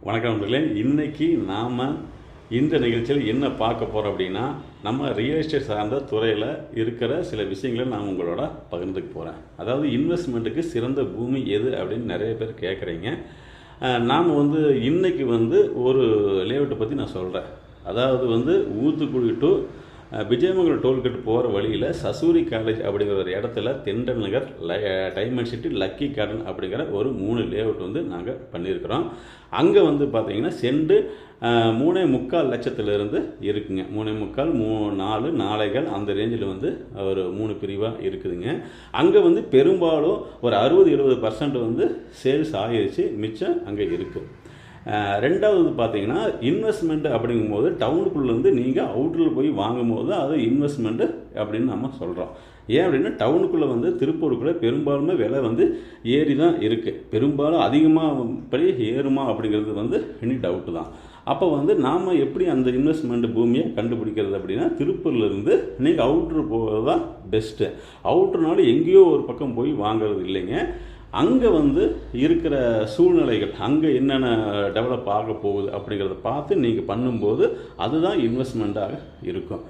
வணக்கம் நண்பர்களே. இன்றைக்கி நாம் இந்த நிகழ்ச்சியில் என்ன பார்க்க போகிறோம் அப்படின்னா, நம்ம ரியல் எஸ்டேட் சார்ந்த துறையில் இருக்கிற சில விஷயங்களை நான் உங்களோட பகிர்ந்துக்க போகிறேன். அதாவது இன்வெஸ்ட்மெண்ட்டுக்கு சிறந்த பூமி எது அப்படின்னு நிறைய பேர் கேட்குறீங்க. நாம் இன்றைக்கி ஒரு லேஅவுட்டை பற்றி நான் சொல்கிறேன். அதாவது ஊத்துக்குழி டு விஜயமங்கலம் டோல்கேட் போகிற வழியில் சசூரி காலேஜ் அப்படிங்கிற ஒரு இடத்துல தென்றல் நகர், டைமண்ட் சிட்டி, லக்கி கார்டன் அப்படிங்கிற ஒரு 3 லேஅவுட் நாங்கள் பண்ணியிருக்கிறோம். அங்கே பார்த்தீங்கன்னா செண்டு 3.25 லட்சத்திலிருந்து இருக்குங்க. 3.25, 4, 4.25 அந்த ரேஞ்சில் ஒரு 3 பிரிவாக இருக்குதுங்க. அங்கே பெரும்பாலும் ஒரு 60-70% சேல்ஸ் ஆகிருச்சு, மிச்சம் அங்கே இருக்குது. ரெண்டாவது பார்த்தீங்கன்னா இன்வெஸ்ட்மெண்ட் அப்படிங்கும்போது டவுனுக்குள்ளேருந்து நீங்கள் அவுட்டரில் போய் வாங்கும்போது அது இன்வெஸ்ட்மெண்ட்டு அப்படின்னு நம்ம சொல்கிறோம். ஏன் அப்படின்னா டவுனுக்குள்ளே திருப்பூருக்குள்ளே பெரும்பாலுமே விலை ஏறி தான் இருக்குது. பெரும்பாலும் அதிகமாக படி ஏறுமா அப்படிங்கிறது இனி டவுட்டு தான். அப்போ நாம் எப்படி அந்த இன்வெஸ்ட்மெண்ட் பூமியை கண்டுபிடிக்கிறது அப்படின்னா, திருப்பூர்லேருந்து நீங்கள் அவுட்ரு போகிறது தான் பெஸ்ட்டு. அவுட்ருனால எங்கேயோ ஒரு பக்கம் போய் வாங்கிறது இல்லைங்க. அங்கே இருக்கிற சூழ்நிலைகள், அங்கே என்னென்ன டெவலப் ஆக போகுது அப்படிங்கிறத பார்த்து நீங்கள் பண்ணும்போது அதுதான் இன்வெஸ்ட்மெண்ட்டாக இருக்கும்.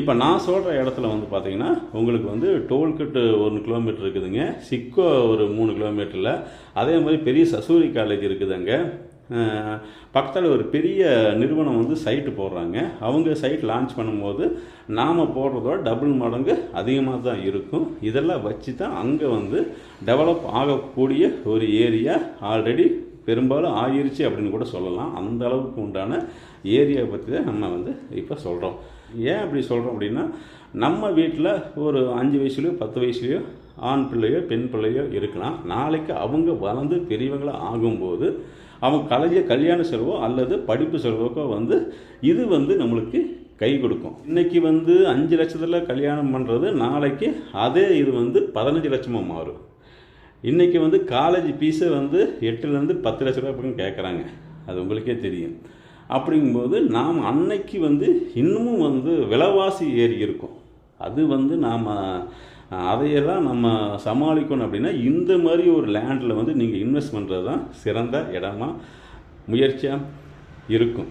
இப்போ நான் சொல்கிற இடத்துல பார்த்தீங்கன்னா உங்களுக்கு டோல்கேட்டு 1 கிலோமீட்டர் இருக்குதுங்க. சிக்கோ ஒரு 3 கிலோமீட்டரில், அதே மாதிரி பெரிய சசூரி காலேஜ் இருக்குது. அங்கே பக்கத்தில் ஒரு பெரிய நிறுவனம் சைட்டு போடுறாங்க. அவங்க சைட் லான்ச் பண்ணும்போது நாம் போடுறதோட டபுள் மடங்கு அதிகமாக தான் இருக்கும். இதெல்லாம் வச்சு தான் அங்கே டெவலப் ஆகக்கூடிய ஒரு ஏரியா ஆல்ரெடி பெரும்பாலும் ஆகிருச்சு அப்படின்னு கூட சொல்லலாம். அந்த அளவுக்கு உண்டான ஏரியாவை பற்றி தான் நம்ம இப்போ சொல்கிறோம். ஏன் அப்படி சொல்கிறோம் அப்படின்னா, நம்ம வீட்டில் ஒரு 5 வயசுலையோ 10 வயசுலையோ ஆண் பிள்ளையோ பெண் பிள்ளையோ இருக்கலாம். நாளைக்கு அவங்க வளர்ந்து பெரியவங்களாக ஆகும்போது அவங்க கல்யாண செலவோ அல்லது படிப்பு செலவுக்கோ இது நம்மளுக்கு கை கொடுக்கும். இன்றைக்கி 5 லட்சத்தில் கல்யாணம் பண்ணுறது நாளைக்கு அதே இது 15 லட்சமாக மாறும். இன்றைக்கி காலேஜ் ஃபீஸை 8லேருந்து 10 லட்ச ரூபா பக்கம் கேட்குறாங்க. அது உங்களுக்கே தெரியும். அப்படிங்கும்போது நாம் அன்னைக்கு இன்னமும் விலைவாசி ஏறி இருக்கும். அது நாம் அதையெல்லாம் நம்ம சமாளிக்கணும் அப்படின்னா இந்த மாதிரி ஒரு லேண்டில் நீங்கள் இன்வெஸ்ட் பண்ணுறது தான் சிறந்த இடமா முயற்சியாக இருக்கும்.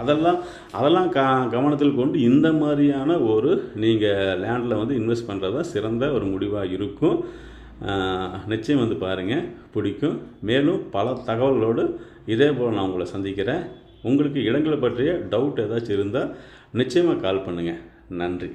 அதெல்லாம் கவனத்தில் கொண்டு இந்த மாதிரியான ஒரு நீங்கள் லேண்டில் இன்வெஸ்ட் பண்ணுறது தான் சிறந்த ஒரு முடிவாக இருக்கும். நிச்சயம் பாருங்கள், பிடிக்கும். மேலும் பல தகவல்களோடு இதே போல் நான் உங்களை சந்திக்கிறேன். உங்களுக்கு இடங்களை பற்றிய டவுட் ஏதாச்சும் இருந்தால் நிச்சயமாக கால் பண்ணுங்கள். நன்றி.